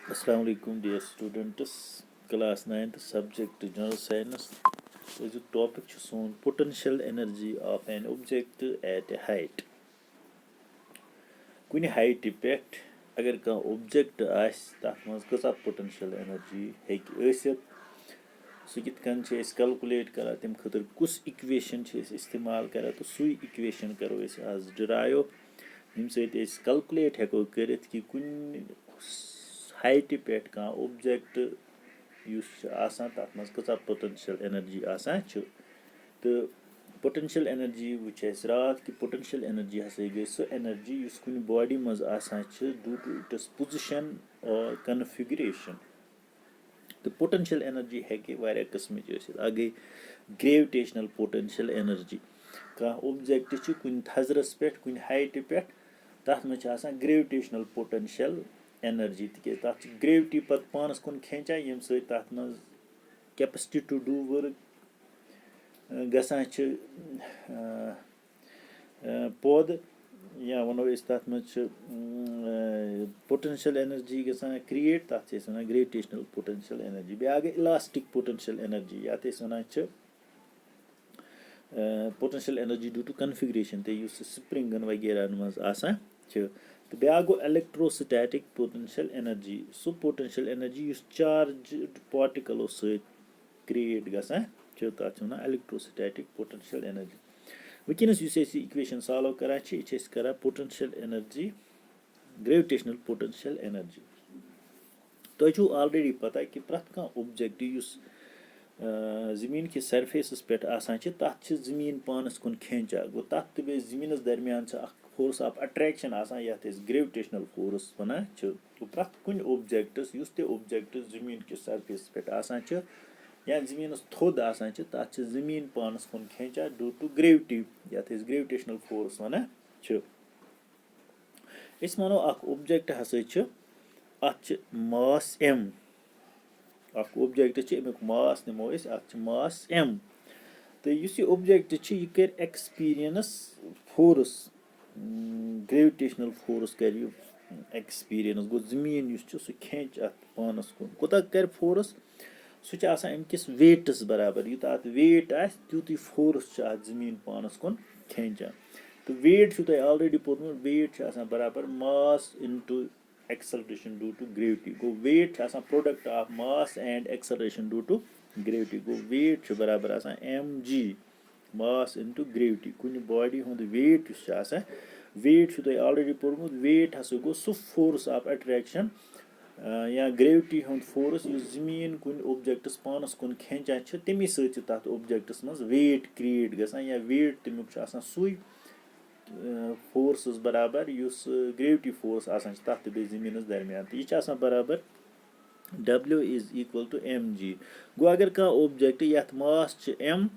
Assalamu alaikum dear students, class 9th subject general science. The topic is on potential energy of an object at a height. Kuni height pect agar ka object as tath mans kasa potential energy hek ٲسِتھ سُہ کِتھ کٔنۍ چھِ أسۍ calculate کَران تَمہِ خٲطرٕ کُس اِکویشَن چھِ أسۍ اِستعمال کَران تہٕ سُے اِکویشَن کَرو أسۍ آز ڈِرایو ییٚمہِ سۭتۍ أسۍ کَلکُلیٹ ہٮ۪کو کٔرِتھ کہِ کُنہِ ہایٹہِ پٮ۪ٹھ کانٛہہ اوبجَکٹ یُس چھُ آسان تَتھ منٛز کۭژاہ پوٹَنشَل اٮ۪نَرجی آسان چھِ تہٕ پوٹَنشَل اٮ۪نَرجی وٕچھ اَسہِ راتھ کہِ پوٹَنشَل اٮ۪نَرجی ہَسا گٔے سۄ اٮ۪نَرجی یُس کُنہِ باڈی منٛز آسان چھِ ڈیوٗ ٹُو اِٹٕس پُزِشَن اور کَنفِگریشَن تہٕ پوٹَنشَل اٮ۪نَرجی ہیٚکہِ واریاہ قٕسمٕچ ٲسِتھ اَکھ گٔے گرٛیوِٹیشنَل پوٹَنشَل اٮ۪نَرجی کانٛہہ اوبجَکٹ چھِ کُنہِ تھَزرَس پٮ۪ٹھ کُنہِ ہایٹہِ پٮ۪ٹھ تَتھ منٛز چھِ آسان گرٛیوِٹیشنَل پوٹَنشَل اٮ۪نَرجی تِکیٛازِ تَتھ چھِ گرٛیوِٹی پَتہٕ پانَس کُن کھینچان ییٚمہِ سۭتۍ تَتھ منٛز کٮ۪پَسٹی ٹُو ڈوٗ ؤرٕک گژھان چھِ پٲدٕ یا وَنو أسۍ تَتھ منٛز چھِ پوٹَنشَل اٮ۪نَرجی گژھان کِرٛییٹ تَتھ چھِ أسۍ وَنان گرٛیوِٹیشنَل پوٹَنشَل اٮ۪نَرجی بیٛاکھ گٔے اِلاسٹِک پوٹَنشَل اٮ۪نَرجی یَتھ أسۍ وَنان چھِ پوٹَنشَل اٮ۪نَرجی ڈیوٗ ٹُو کَنفِگریشَن تہٕ یُس سپرِنٛگَن وغیرہَن منٛز آسان چھِ تہٕ بیٛاکھ گوٚو اٮ۪لٮ۪کٹروسِٹیٹِک پوٹَنشَل اٮ۪نَرجی سُہ پوٹَنشَل اٮ۪نَرجی یُس چارجِڈ پاٹِکَلو سۭتۍ کِرٛییٹ گژھان چھِ تَتھ چھِ وَنان اٮ۪لٮ۪کٹروسِٹیٹِک پوٹَنشَل اٮ۪نَرجی وٕنکٮ۪نَس یُس أسۍ یہِ اِکویشَن سالو کَران چھِ یہِ چھِ أسۍ کَران پوٹَنشَل اٮ۪نَرجی گرٛیوِٹیشنَل پوٹَنشَل اٮ۪نَرجی تۄہہِ چھُو آلریڈی پَتہ کہِ پرٛٮ۪تھ کانٛہہ اوبجَکٹ یُس زٔمیٖن کِس سَرفیسَس پٮ۪ٹھ آسان چھِ تَتھ چھِ زٔمیٖن پانَس کُن کھینچان گوٚو تَتھ تہٕ بیٚیہِ زٔمیٖنَس درمیان چھِ اَکھ فورس آف اَٹرٛیکشَن آسان یَتھ أسۍ گرٛیوِٹیشنَل فورس وَنان چھِ گوٚو پرٛٮ۪تھ کُنہِ اوبجَکٹَس یُس تہِ اوبجَکٹ زٔمیٖن کِس سَرفیسَس پٮ۪ٹھ آسان چھِ یا زٔمیٖنَس تھوٚد آسان چھِ تَتھ چھِ زٔمیٖن پانَس کُن کھینچان ڈیوٗ ٹُو گرٛیوِٹی یَتھ أسۍ گرٛیوِٹیشنَل فورس وَنان چھِ أسۍ وَنو اَکھ اوبجَکٹ ہَسا چھِ اَتھ چھِ ماس اٮ۪م اَکھ اوبجَکٹ چھِ اَمیُک ماس نِمو أسۍ اَتھ چھِ ماس اٮ۪م تہٕ یُس یہِ اوبجَکٹ چھِ یہِ کَرِ ایٚکٕسپیٖریَنٕس فورس گرٛیوِٹیشنَل فورس کَرِ یہِ ایٚکٕسپیٖریَنٕس گوٚو زٔمیٖن یُس چھُ سُہ کھینٛچہِ اَتھ پانَس کُن کوٗتاہ کَرِ فورس سُہ چھِ آسان اَمہِ کِس ویٹَس بَرابَر یوٗتاہ اَتھ ویٹ آسہِ تیوٗتُے فورس چھُ اَتھ زٔمیٖن پانَس کُن کھینچان تہٕ ویٹ چھُو تۄہہِ آلریڈی پوٚرمُت ویٹ چھُ آسان بَرابَر mass into acceleration due to gravity گوٚو ویٹ چھُ آسان product of mass and acceleration due to gravity گوٚو ویٹ چھُ بَرابَر آسان اٮ۪م جی ماس اِنٹُو گرٛیوِٹی کُنہِ باڈی ہُنٛد ویٹ یُس چھُ آسان ویٹ چھُو تۄہہِ آلریڈی پوٚرمُت ویٹ ہَسا گوٚو سُہ فورس آف اَٹرٛیکشَن یا گرٛیوِٹی ہُنٛد فورس یُس زٔمیٖن کُنہِ اوبجَکٹَس پانَس کُن کھینچان چھِ تَمی سۭتۍ چھِ تَتھ اوبجَکٹَس منٛز ویٹ کِرٛییٹ گژھان یا ویٹ تَمیُک چھُ آسان سُے فورسَس بَرابَر یُس گرٛیوِٹی فورس آسان چھِ تَتھ تہٕ بیٚیہِ زٔمیٖنَس درمیان تہٕ یہِ چھِ آسان بَرابَر W is equal to M جی گوٚو اگر کانٛہہ اوبجَکٹ یَتھ ماس چھِ اٮ۪م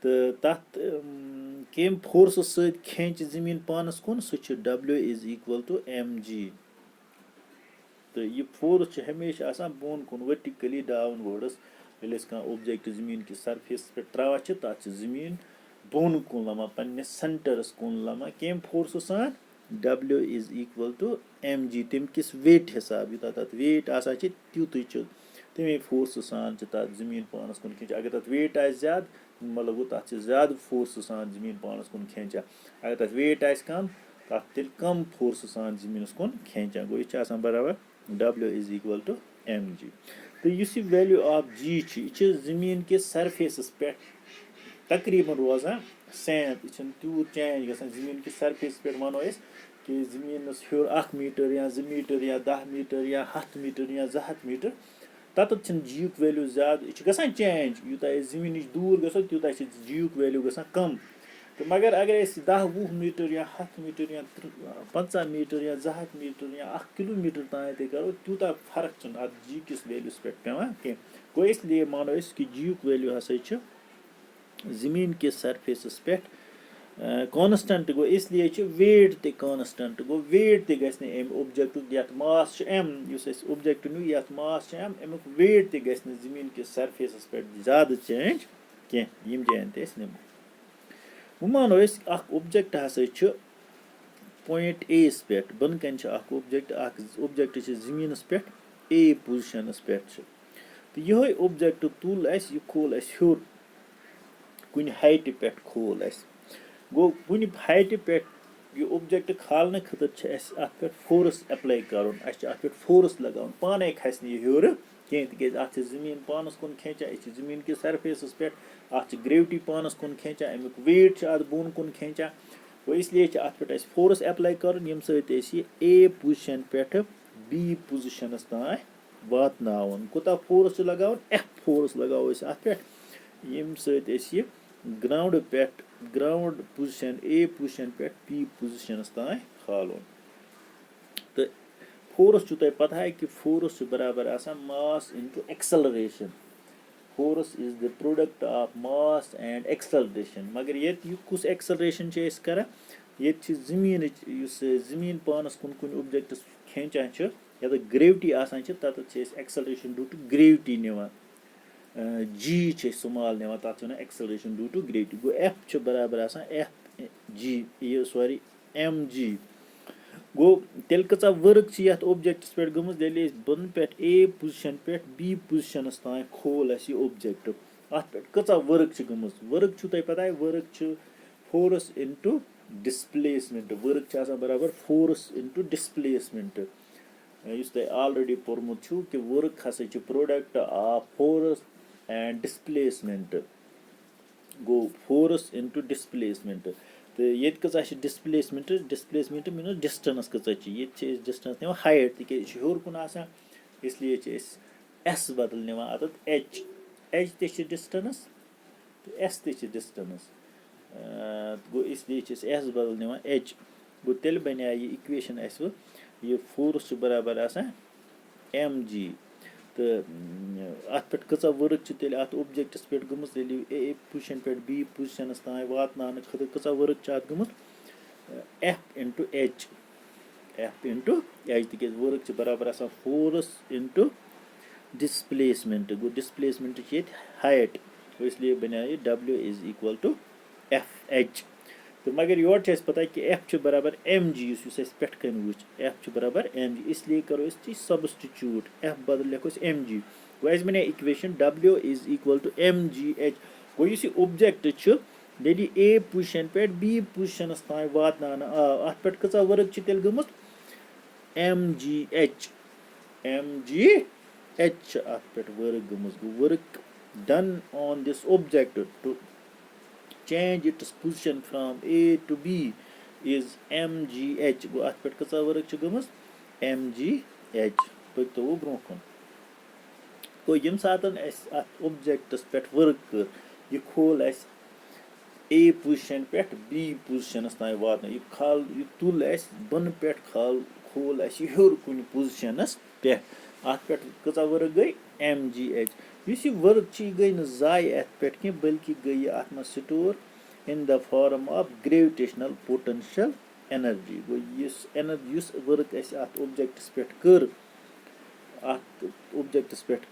تہٕ تَتھ کمہِ فورسَس سۭتۍ کھینچہِ زٔمیٖن پانَس کُن سُہ چھُ W is equal to M جی تہٕ یہِ فورس چھُ ہمیشہِ آسان بۄن کُن ؤرٹِکٔلی ڈاوُن وٲڈَس ییٚلہِ أسۍ کانٛہہ اوبجَکٹ زٔمیٖن کِس سَرفیسَس پٮ۪ٹھ ترٛاوان چھِ تَتھ چھِ زٔمیٖن بۄن کُن لَمان پنٛنِس سٮ۪نٹَرَس کُن لَمان کمہِ فورسہٕ سان W is equal to M جی تَمہِ کِس ویٹ حِساب یوٗتاہ تَتھ ویٹ آسان چھِ تیوٗتُے چھُ تَمے فورسہٕ سان چھِ تَتھ زٔمیٖن پانَس کُن کھینچان اگر تَتھ ویٹ آسہِ زیادٕ مطلب گوٚو تَتھ چھِ زیادٕ فورسہٕ سان زٔمیٖن پانَس کُن کھینچان اگر تَتھ ویٹ آسہِ کَم تَتھ تیٚلہِ کَم فورسہٕ سان زٔمیٖنَس کُن کھینچان گوٚو یہِ چھِ آسان بَرابَر W is equal to M جی تہٕ یُس یہِ ویلیوٗ آف جی چھِ یہِ چھِ زٔمیٖن کِس سَرفیسَس پٮ۪ٹھ تقریٖباً روزان سیم یہِ چھِنہٕ تیوٗت چینٛج گژھان زٔمیٖن کِس سَرفیسَس پٮ۪ٹھ وَنو أسۍ کہِ زٔمیٖنَس ہیوٚر 1 میٖٹَر یا 2 میٖٹَر یا 10 میٖٹَر یا 100 میٖٹَر یا 200 میٖٹَر تَتَتھ چھِنہٕ جی یُک ویلیوٗ زیادٕ یہِ چھِ گژھان چینٛج یوٗتاہ أسۍ زٔمیٖن نِش دوٗر گژھو تیوٗتاہ چھِ جی یُک ویلیوٗ گژھان کَم تہٕ مگر اگر أسۍ 10-20 میٖٹَر یا 100 میٖٹَر یا 50 میٖٹَر یا 200 میٖٹَر یا 1 کِلوٗمیٖٹَر تانۍ تہِ کَرو تیوٗتاہ فرق چھِنہٕ اَتھ جی کِس ویلیوٗوَس پٮ۪ٹھ پٮ۪وان کینٛہہ گوٚو اِسلیے مانو أسۍ کہِ جی یُک ویلیوٗ ہَسا چھِ زٔمیٖن کِس سَرفیسَس پٮ۪ٹھ کانسٹنٛٹ گوٚو اِسلیے چھِ ویٹ تہِ کانسٹنٛٹ گوٚو ویٹ تہِ گژھِ نہٕ اَمہِ اوبجَکٹُک یَتھ ماس چھُ اٮ۪م یُس اَسہِ اوبجَکٹ نیوٗ یَتھ ماس چھُ اٮ۪م اَمیُک ویٹ تہِ گژھِ نہٕ زٔمیٖن کِس سَرفیسَس پٮ۪ٹھ زیادٕ چینٛج کینٛہہ ییٚمہِ جایَن تہِ أسۍ نِمو وۄنۍ مانو أسۍ اَکھ اوبجَکٹ ہَسا چھُ پویِنٛٹ اے یَس پٮ۪ٹھ بۄنہٕ کَنۍ چھِ اَکھ اوبجَکٹ چھِ زٔمیٖنَس پٮ۪ٹھ A positionَس پٮ۪ٹھ چھِ تہٕ یِہوٚے اوٚبجَکٹ تُل اَسہِ یہِ کھول اَسہِ ہیوٚر کُنہِ ہایٹہِ پٮ۪ٹھ کھول اَسہِ گوٚو کُنہِ ہایٹہِ پٮ۪ٹھ یہِ اوٚبجَکٹ کھالنہٕ خٲطرٕ چھِ اَسہِ اَتھ پٮ۪ٹھ فورس اٮ۪پلاے کَرُن اَسہِ چھِ اَتھ پٮ۪ٹھ فورس لگاوُن پانَے کھسہِ نہٕ یہِ ہیوٚر کینٛہہ تِکیٛازِ اَتھ چھِ زٔمیٖن پانَس کُن کھینچان أسۍ چھِ زٔمیٖن کِس سرفیسَس پٮ۪ٹھ اَتھ چھِ گرٛیوٹی پانَس کُن کھینچان اَمیُک ویٹ چھِ اَتھ بۄن کُن کھینچان گوٚو اِسلیے چھِ اَتھ پٮ۪ٹھ اَسہِ فورس اٮ۪پلاے کَرُن ییٚمہِ سۭتۍ أسۍ یہِ A پُزِشَن پٮ۪ٹھٕ B پُزِشَنَس تام واتناوُن کوٗتاہ فورس چھُ لگاوُن F فورس لگاوو أسۍ اَتھ پٮ۪ٹھ ییٚمہِ سۭتۍ أسۍ یہِ گرٛاوُنٛڈٕ پٮ۪ٹھ گرٛاوُنٛڈ پُزِشَن A پُزِشَن پٮ۪ٹھ B پُزِشَنَس تام کھالُن تہٕ فورس چھُو تۄہہِ پَتہ ہے کہِ فورس چھُ برابر آسان mass into acceleration force is the product of mass and acceleration مگر ییٚتہِ یہِ کُس ایٚکسَلریشَن چھِ أسۍ کَران ییٚتہِ چھِ زٔمیٖنٕچ یُس زٔمیٖن پانَس کُن کُنہِ اوٚبجَکٹَس کھینچان چھِ ییٚتٮ۪تھ گرٛیوٹی آسان چھِ تَتٮ۪تھ چھِ أسۍ ایٚکسَلریشَن ڈیوٗ ٹُو گرٛیوٹی نِوان جی چھِ أسۍ سُمال نِوان تَتھ چھِ وَنان ایٚکسَلریشَن ڈیوٗ ٹُو گرٛیوٹی گوٚو ایف چھُ برابر آسان ایف جی یہِ سوری ایم جی گوٚو تیٚلہِ کۭژاہ ؤرٕک چھِ یَتھ اوٚبجَکٹَس پٮ۪ٹھ گٔمٕژ ییٚلہِ أسۍ بۄنہٕ پٮ۪ٹھ A پُزِشَن پٮ۪ٹھ B پُزِشَنَس تام کھول اَسہِ یہِ اوٚبجَکٹ اَتھ پٮ۪ٹھ کۭژاہ ؤرٕک چھِ گٔمٕژ ؤرٕک چھُو تۄہہِ پَتہ ؤرٕک چھِ فورس اِنٹُو ڈِسپلیسمٮ۪نٛٹ ؤرٕک چھِ آسان برابر فورس اِنٹُو ڈِسپلیسمٮ۪نٛٹ یُس تۄہہِ آلریڈی پوٚرمُت چھُو کہِ ؤرٕک ہسا چھِ پرٛوڈَکٹ آف فورس اینٛڈ ڈِسپلیسمٮ۪نٛٹ گوٚو فورس اِنٹُو ڈِسپلیسمٮ۪نٛٹ تہٕ ییٚتہِ کۭژاہ چھِ ڈِسپلیسمٮ۪نٛٹ میٖنٕز ڈِسٹَنٕس کۭژاہ چھِ ییٚتہِ چھِ أسۍ ڈِسٹَنٕس نِوان ہایٹ تِکیٛازِ یہِ چھُ ہیوٚر کُن آسان اِسلیے چھِ أسۍ ایس بدل نِوان اَتٮ۪تھ ایچ تہِ چھِ ڈِسٹَنٕس تہٕ ایس تہِ چھِ ڈِسٹَنٕس گوٚو اِسلیے چھِ أسۍ ایس بدل نِوان ایچ گوٚو تیٚلہِ بَنے یہِ اِکویشَن اَسہِ وۄنۍ یہِ فورس چھُ برابر آسان ایم جی تہٕ اَتھ پٮ۪ٹھ کۭژاہ ؤرٕک چھِ تیٚلہِ اَتھ اوٚبجَکٹَس پٮ۪ٹھ گٔمٕژ ییٚلہِ A پُزِشَن پٮ۪ٹھ B پُزِشَنَس تام واتناونہٕ خٲطرٕ کۭژاہ ؤرٕک چھِ اَتھ گٔمٕژ ایف اِنٹُو ایچ تِکیٛازِ ؤرٕک چھِ برابر آسان فورس اِنٹُو ڈِسپلیسمٮ۪نٛٹ گوٚو ڈِسپلیسمٮ۪نٛٹ چھِ ییٚتہِ ہایٹ اِسلیے بَنے یہِ W is equal to F H تہٕ مگر یورٕ چھِ اَسہِ پَتہ کہِ ایف چھُ برابر ایم جی یُس اَسہِ پٮ۪ٹھٕ کَنۍ وٕچھ ایف چھُ برابر ایم جی اِسلیے کَرو أسۍ تہِ سَبسٹِچوٗٹ ایف بدل لیکھو أسۍ ایم جی گوٚو اَسہِ بَنے equation W is equal to M G H گوٚو یُس یہِ اوٚبجَکٹ چھُ ییٚلہِ یہِ A پُزِشَن پٮ۪ٹھ B پُزِشَنَس تام واتناونہٕ آو اَتھ پٮ۪ٹھ کۭژاہ ؤرٕک چھِ تیٚلہِ گٔمٕژ ایم جی ایچ چھِ اَتھ پٮ۪ٹھ ؤرٕک گٔمٕژ گوٚو ؤرٕک done on this object to change its position from A to B is m G H گوٚو اَتھ پٮ۪ٹھ کۭژاہ ؤرٕک چھِ گٔمٕژ ایم جی ایچ پٔکۍتو برٛونٛہہ کُن گوٚو ییٚمہِ ساتہٕ اَسہِ اَتھ اوٚبجَکٹَس پٮ۪ٹھ ؤرٕک کٔر یہِ کھول اَسہِ A پُزِشَن پٮ۪ٹھ B پُزِشَنَس تام واتنٲو یہِ تُل اَسہِ بۄنہٕ پٮ۪ٹھ کھول اَسہِ یہِ ہیوٚر کُنہِ پُزِشَنَس پٮ۪ٹھ اَتھ پٮ۪ٹھ کۭژاہ ؤرٕک گٔے ایم جی ایچ یُس یہِ ؤرٕک چھِ یہِ گٔے نہٕ ضایع اَتھ پٮ۪ٹھ کینٛہہ بٔلکہِ گٔے یہِ اَتھ منٛز store in the form of gravitational potential energy گوٚو یُس ؤرٕک اَسہِ اَتھ اوٚبجَکٹَس پٮ۪ٹھ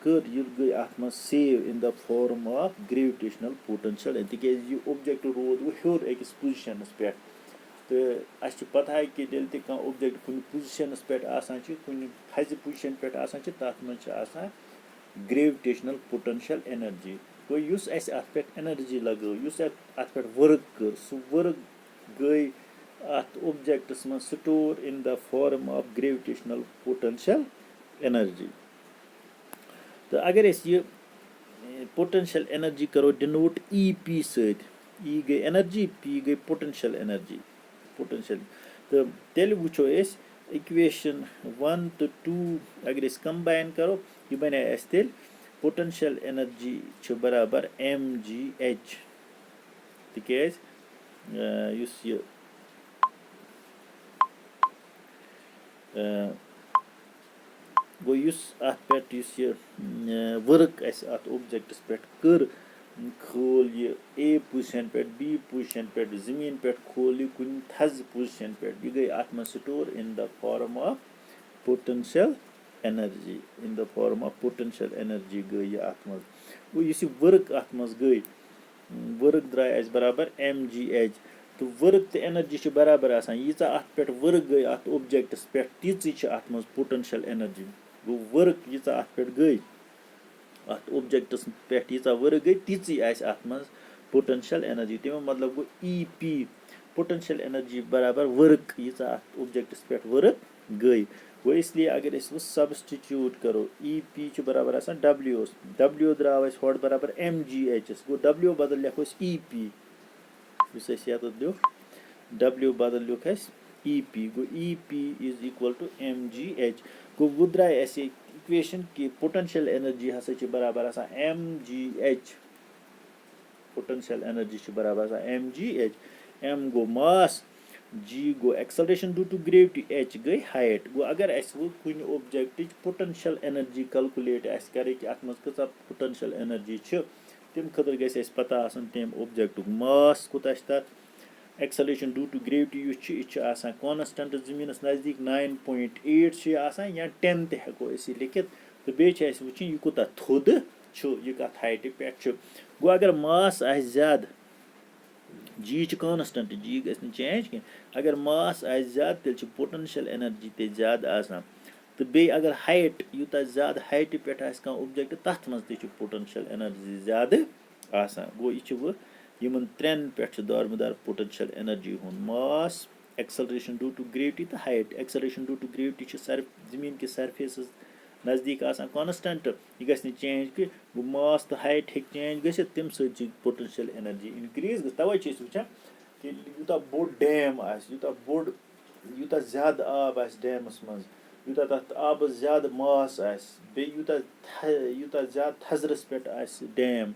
کٔر یہِ گٔے اَتھ منٛز save in the form of gravitational potential تِکیٛازِ یہِ اوٚبجَکٹ روٗد وۄنۍ ہیوٚر أکِس پُزِشَنَس پٮ۪ٹھ تہٕ اَسہِ چھِ پَتہ ہے کہِ ییٚلہِ تہِ کانٛہہ اوٚبجَکٹ کُنہِ پُزِشَنَس پٮ۪ٹھ آسان چھِ کُنہِ تھَزِ پُزِشَن پٮ۪ٹھ آسان چھِ تَتھ منٛز چھِ آسان گرٛیوِٹیشنَل پوٹَنشَل اٮ۪نَرجی گوٚو یُس اَسہِ اَتھ پٮ۪ٹھ اٮ۪نَرجی لگٲو یُس اَتھ پٮ۪ٹھ ؤرٕک کٔر سُہ ؤرٕک گٔے اَتھ اوٚبجَکٹَس منٛز store in the form of gravitational potential energy تہٕ اگر أسۍ یہِ پوٹَنشَل اٮ۪نَرجی کَرو ڈِنوٹ ای پی سۭتۍ ای گٔے اٮ۪نَرجی پی گٔے پوٹَنشَل اٮ۪نَرجی تہٕ تیٚلہِ وٕچھو أسۍ اِکویشَن 1 تہٕ 2 اگر أسۍ کَمباین کَرو یہِ بَنے اَسہِ تیٚلہِ پوٹَنشَل اٮ۪نَرجی چھِ برابر ایم جی ایچ تِکیٛازِ یُس یہِ گوٚو یُس اَتھ پٮ۪ٹھ یُس یہِ ؤرٕک اَسہِ اَتھ اوٚبجَکٹَس پٮ۪ٹھ کٔر کھول یہِ A پُزِشَن پٮ۪ٹھ B پُزِشَن پٮ۪ٹھ زٔمیٖن پٮ۪ٹھ کھول یہِ کُنہِ تھَزِ پُزِشَن پٮ۪ٹھ یہِ گٔے اَتھ منٛز store in the form of potential energy گٔے یہِ اَتھ منٛز گوٚو یُس یہِ ؤرٕک اَتھ منٛز گٔے ؤرٕک درٛاے اَسہِ برابر ایم جی ایچ تہٕ ؤرٕک تہٕ اٮ۪نَرجی چھِ برابر آسان ییٖژاہ اَتھ پٮ۪ٹھ ؤرٕک گٔے اَتھ اوٚبجَکٹَس پٮ۪ٹھ تیٖژٕے چھِ اَتھ منٛز پوٹَنشَل اٮ۪نَرجی गो वर्क यीचा अथ पे गई अथ ऑब्जेक्टस पे यीचा वर्क गई तीची आइस अथ मज पोटेंशियल एनर्जी तमें मतलब गो EP पोटेंशियल एनर्जी बराबर वर्क यीचा अथ ऑब्जेक्टस पे वर्क गई गो इसलिए अगर वो सब्सटीट्यूट करो EP बराबर आसान W द्राव हॉट बराबर MGH गो W बदल लिखो EP इस लिख W बदल लिख EP गो EP is equal to MGH गो वो द्राय ऐसे इक्वेशन की पोटेंशियल एनर्जी हसा बराबर आसान MGH पोटेंशियल एनर्जी बराबर आसान MGH M गो मास G गो acceleration due to gravity H गई हाइट गो अगर वो कुन ऑब्जेक्ट पोटेंशियल एनर्जी कैलकुलेट करे कि अत मज कचा पोटेंशियल एनर्जी तम खतर गस पता आसन तम ऑब्जेक्ट मास कोता तथ एक्सेलरेशन ड्यू टू ग्रेविटी यह कांस्टेंट जमीनस नजदीक 9.8 या 10 तको लिखित तो बेच वुचन यह कोता थोद यह कत हाइट पे गो अगर मास आ ज्यादा G कांस्टेंट G गि चेंज कह अगर मास आ ज्यादा तेल पोटेंशियल एनर्जी ते ज्यादा आसान तो बे अगर हाइट यूता ज्यादा हाइट पे ऑब्जेक्ट तथ मज ते पोटेंशियल एनर्जी ज्यादा आसान गो यह वो यमन त्रेन पे दारमदार पोटेंशियल एनर्जी हुन mass acceleration due to gravity तो height acceleration due to gravity जमीन के सरफेस नजदीक आसान कांस्टेंट यह गि चेंज कि गो मास तो हाइट हे चेंज गि तम पोटेंशियल एनर्जी इनक्रीज तवे वुचान कि यूता बोड़ डैम यूता ज्यादा आब आ डैमस मज यूता तथ आब ज्यादा मास यूता ज्यादा थजरस पे डैम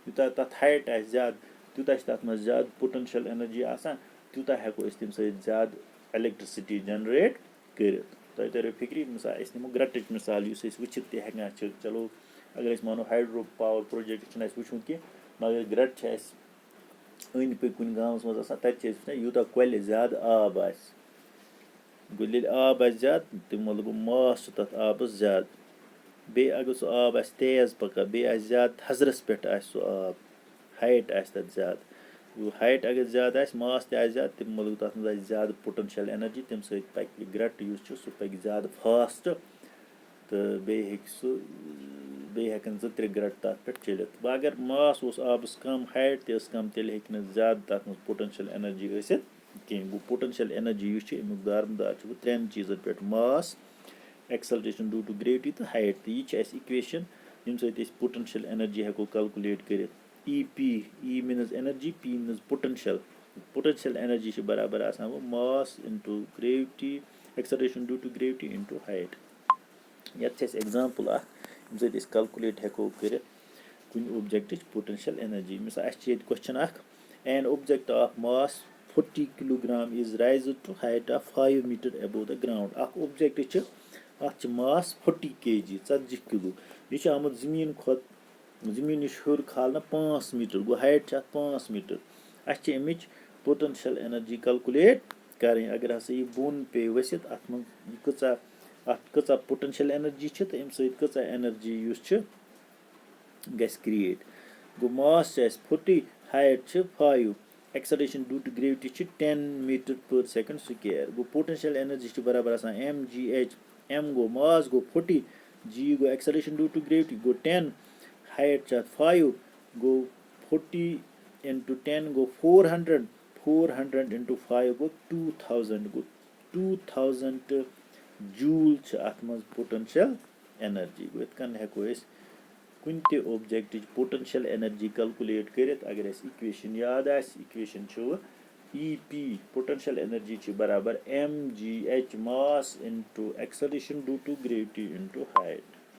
यूता तथ हाइट आ ज्यादा तूता तथ मज ज्यादा पोटेंशियल एनर्जी आसान तूता हेको तम ज्यादा इलेक्ट्रिसिटी जनरेट कर तुम तरो फिक्री मिसाल नमो ग्रटच मिसाल वुचित तक चलो अगर मानो हाइड्रो पावर प्रोजेक्ट वुचन कि मगर ग्रट अंद पे कुन गाँवस मज तक यूता कल ज्यादा आब आ आब ज्यादा तम मतलब गो मास तथ आबस ज्यादा बे अगर सह आब तेज पकान बे ज्यादा थजरस पे सह आब हाइट तथ ज्यादा हाइट अगर ज्यादा मास ज्यादा तम मतलब तथ मज ज्यादा पोटेंशियल एनर्जी तम पक ग्रट सह पक ज्यादा फास्ट तो बे हेकन 2-3 ग्रट तथ पे चलित अगर मास आबस कम हाइट कम तेल हेक ज्यादा तथ मज पोटेंशियल एनर्जी कहें गो पोटेंशियल एनर्जी अमुक दारमदार वो 3 चीजन पे mass acceleration due to gravity तो हाइट तो यह इक्वेशन यम पोटेंशियल एनर्जी हेको कैलकुलेट कर EP E means energy P means potential energy बराबर आसान वो mass into gravity acceleration due to gravity into height ये एग्जाम्पल यम कैलकुलेट हेको कर कुन ऑब्जेक्ट पोटेंशियल एनर्जी मिसाल question an object of mass 40 kilogram is raise to height of 5 metre above the ground object अत मास 40 kg 40 किलो यह आमुत जमीन नश हर खालना 5 मीटर गो हाइट 5 मीटर अमिच पोटेंशियल एनर्जी कैलकुलेट करें अगर हसा यह बोन पे वसित अत मज कचा पोटेंशियल एनर्जी तो अम कचा एनर्जी गस क्रिएट गो mass 40 height 5 acceleration due to gravity 10 metre per second square गो पोटेंशियल एनर्जी बराबर आसान MGH M गो मास गो 40 G गो एक्सेलरेशन ड्यू टू ग्रेविटी गो 10 हाइट 5 गो 40 इंटू 10 गो 400 इंटू 5 गो 2000 जूल अत मज पोटेंशियल एनर्जी गो इतकन हेको कुन ते ऑब्जेक्ट पोटेंशियल एनर्जी कैलकुलेट कर अगर इक्वेशन याद इक्वेशन EP पोटेंशियल एनर्जी बराबर MGH mass into acceleration due to gravity into height